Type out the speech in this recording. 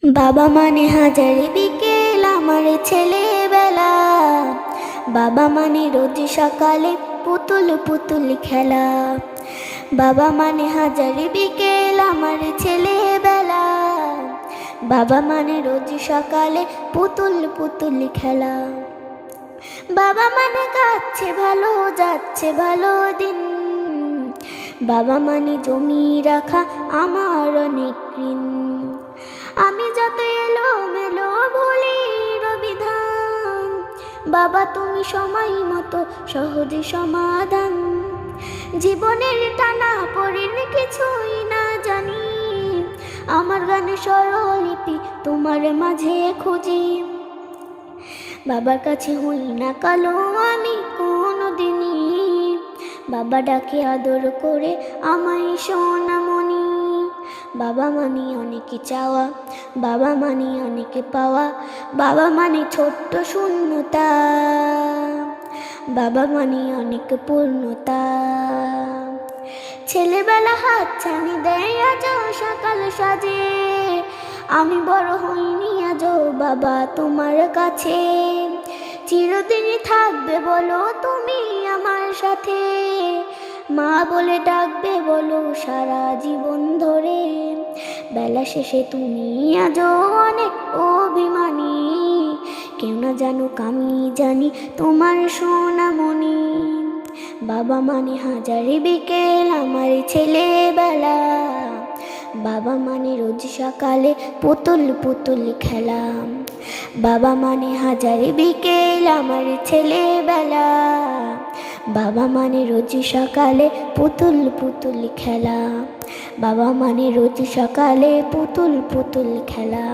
বাবা মানে হাজারি বিকেল আমার ছেলেবেলা, বাবা মানে রোজ সকালে পুতুল পুতুল খেলা। বাবা মানে হাজারি বিকেল আমার ছেলেবেলা, বাবা মানে রোজ সকালে পুতুল পুতুল খেলা। বাবা মানে কাচ্ছে ভালো যাচ্ছে ভালো দিন, বাবা মানে জমি রাখা আমার অনেক ঋণ। আমি যত এলো মেলো বলি বিধান, বাবা তুমি সময় মতো সহজে সমাধান। জীবনের টানা পড়েন কিছুই না জানি, আমার গানে স্বরলিপি তোমার মাঝে খুঁজি। বাবার কাছে হই না কালো আমি কোনোদিনই, বাবা ডাকে আদর করে আমায় সোনামণি। বাবা মানে অনেকে চাওয়া, বাবা মানে অনেকে পাওয়া, বাবা মানে ছোট্ট শূন্যতা, বাবা মানে অনেক পূর্ণতা। ছেলেবেলা হাত ছানি দেয় আজ সকাল সাজে, আমি বড় হইনি আজও বাবা তোমার কাছে। চিরদিনই থাকবে বলো তুমি আমার সাথে, মা বলে ডাকবে বলো সারা জীবন ধরে। বেলা শেষে তুমি আজও অনেক অভিমানী, কেউ না জানুক আমি জানি তোমার সোনামণি। বাবা মানে হাজারি বিকেল আমার ছেলেবেলা, বাবা মানে রোজ সকালে পুতুল পুতুল খেলা। বাবা মানে হাজারি বিকেল আমার ছেলেবেলা, বাবা মানে রোজ সকালে পুতুল পুতুল খেলা। বাবা মানে রোজ সকালে পুতুল পুতুল খেলা।